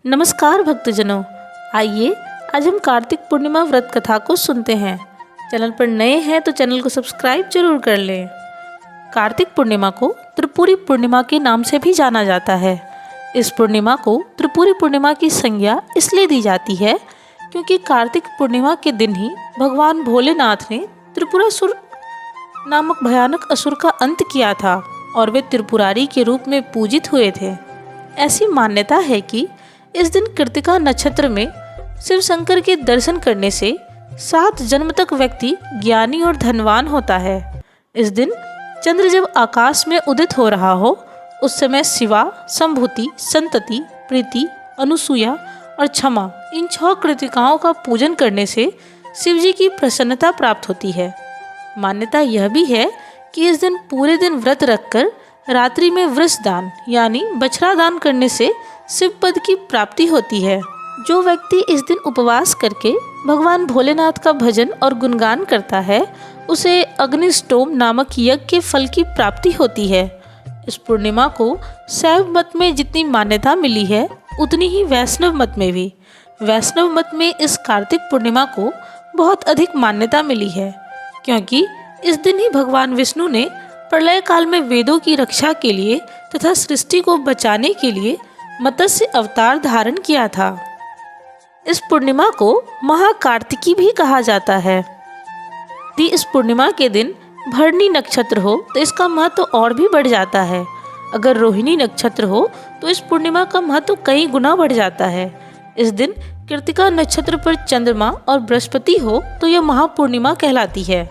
नमस्कार भक्तजनों, आइए आज हम कार्तिक पूर्णिमा व्रत कथा को सुनते हैं। चैनल पर नए हैं तो चैनल को सब्सक्राइब जरूर कर लें। कार्तिक पूर्णिमा को त्रिपुरी पूर्णिमा के नाम से भी जाना जाता है। इस पूर्णिमा को त्रिपुरी पूर्णिमा की संज्ञा इसलिए दी जाती है क्योंकि कार्तिक पूर्णिमा के दिन ही भगवान भोलेनाथ ने त्रिपुरासुर नामक भयानक असुर का अंत किया था और वे त्रिपुरारी के रूप में पूजित हुए थे। ऐसी मान्यता है कि इस दिन कृतिका नक्षत्र में शिव शंकर के दर्शन करने से 7 जन्म तक व्यक्ति ज्ञानी और धनवान होता है। इस दिन चंद्र जब आकाश में उदित हो रहा हो उस समय शिवा, संभूति, संतति, प्रीति, अनुसूया और क्षमा इन 6 कृतिकाओं का पूजन करने से शिव जी की प्रसन्नता प्राप्त होती है। मान्यता यह भी है कि इस दिन पूरे दिन व्रत रखकर रात्रि में वृष दान यानी बछड़ा दान करने से शिव पद की प्राप्ति होती है। जो व्यक्ति इस दिन उपवास करके भगवान भोलेनाथ का भजन और गुणगान करता है उसे अग्निष्टोम नामक यज्ञ के फल की प्राप्ति होती है। इस पूर्णिमा को शैव मत में जितनी मान्यता मिली है उतनी ही वैष्णव मत में भी। वैष्णव मत में इस कार्तिक पूर्णिमा को बहुत अधिक मान्यता मिली है क्योंकि इस दिन ही भगवान विष्णु ने प्रलय काल में वेदों की रक्षा के लिए तथा सृष्टि को बचाने के लिए मत्स्य अवतार धारण किया था। इस पूर्णिमा को महाकार्तिकी भी कहा जाता है। यदि इस पूर्णिमा के दिन भरणी नक्षत्र हो तो इसका महत्व और भी बढ़ जाता है। अगर रोहिणी नक्षत्र हो तो इस पूर्णिमा का महत्व कई गुना बढ़ जाता है। इस दिन कृतिका नक्षत्र पर चंद्रमा और बृहस्पति हो तो यह महापूर्णिमा कहलाती है।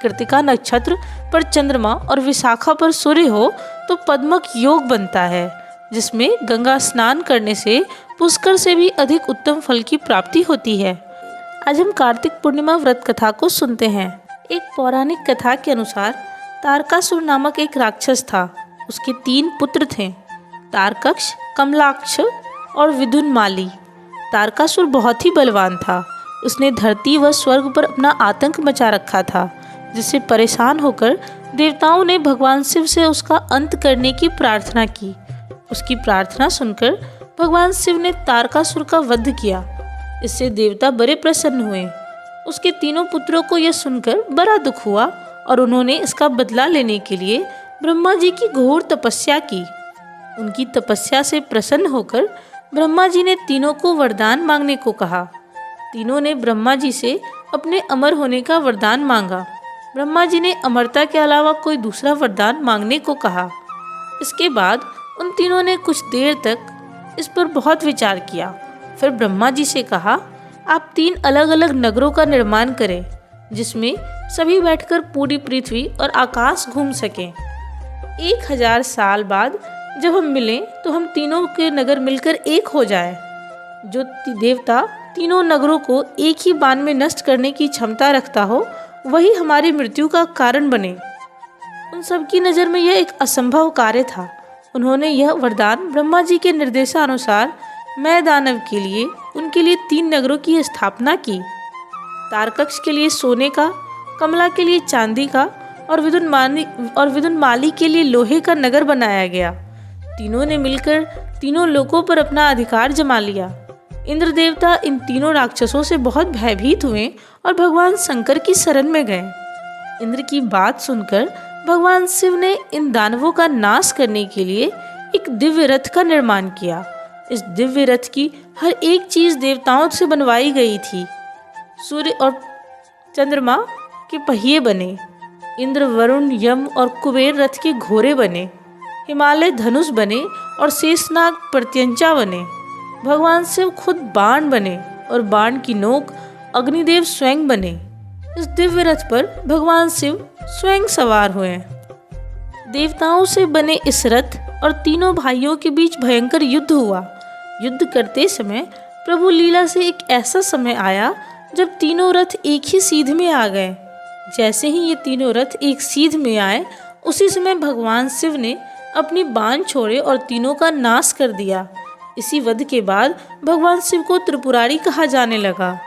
कृतिका नक्षत्र पर चंद्रमा और विशाखा पर सूर्य हो तो पद्मक योग बनता है जिसमें गंगा स्नान करने से पुष्कर से भी अधिक उत्तम फल की प्राप्ति होती है। आज हम कार्तिक पूर्णिमा व्रत कथा को सुनते हैं। एक पौराणिक कथा के अनुसार तारकासुर नामक एक राक्षस था। उसके 3 पुत्र थे, तारकक्ष, कमलाक्ष और विदुनमाली। तारकासुर बहुत ही बलवान था। उसने धरती व स्वर्ग पर अपना आतंक मचा रखा था जिससे परेशान होकर देवताओं ने भगवान शिव से उसका अंत करने की प्रार्थना की। उसकी प्रार्थना सुनकर भगवान शिव ने तारकासुर का वध किया। इससे देवता बड़े प्रसन्न हुए। उसके 3 पुत्रों को यह सुनकर बड़ा दुख हुआ और उन्होंने इसका बदला लेने के लिए ब्रह्मा जी की घोर तपस्या की। उनकी तपस्या से प्रसन्न होकर ब्रह्मा जी ने तीनों को वरदान मांगने को कहा। तीनों ने ब्रह्मा जी से अपने अमर होने का वरदान मांगा। ब्रह्मा जी ने अमरता के अलावा कोई दूसरा वरदान मांगने को कहा। इसके बाद उन तीनों ने कुछ देर तक इस पर बहुत विचार किया। फिर ब्रह्मा जी से कहा, आप 3 अलग अलग नगरों का निर्माण करें जिसमें सभी बैठकर पूरी पृथ्वी और आकाश घूम सकें। 1000 साल बाद जब हम मिलें तो हम तीनों के नगर मिलकर एक हो जाए। जो देवता तीनों नगरों को एक ही बाण में नष्ट करने की क्षमता रखता हो वही हमारी मृत्यु का कारण बने। उन सबकी नज़र में यह एक असंभव कार्य था। उन्होंने यह वरदान ब्रह्मा जी के निर्देशानुसार मैं दानव के लिए उनके लिए 3 नगरों की स्थापना की। तारकक्ष के लिए सोने का, कमला के लिए चांदी का और विदुनमाली के लिए लोहे का नगर बनाया गया। तीनों ने मिलकर तीनों लोकों पर अपना अधिकार जमा लिया। इंद्र देवता इन तीनों राक्षसों से बहुत भयभीत हुए और भगवान शंकर की शरण में गए। इंद्र की बात सुनकर भगवान शिव ने इन दानवों का नाश करने के लिए एक दिव्य रथ का निर्माण किया। इस दिव्य रथ की हर एक चीज देवताओं से बनवाई गई थी। सूर्य और चंद्रमा के पहिए बने, इंद्र, वरुण, यम और कुबेर रथ के घोड़े बने, हिमालय धनुष बने और शेषनाग प्रत्यंचा बने। भगवान शिव खुद बाण बने और बाण की नोक अग्निदेव स्वयं बने। इस दिव्य रथ पर भगवान शिव स्वयं सवार हुए। देवताओं से बने इस रथ और तीनों भाइयों के बीच भयंकर युद्ध हुआ। युद्ध करते समय प्रभु लीला से एक ऐसा समय आया जब तीनों रथ एक ही सीध में आ गए। जैसे ही ये तीनों रथ एक सीध में आए उसी समय भगवान शिव ने अपनी बाण छोड़े और तीनों का नाश कर दिया। इसी वध के बाद भगवान शिव को त्रिपुरारी कहा जाने लगा।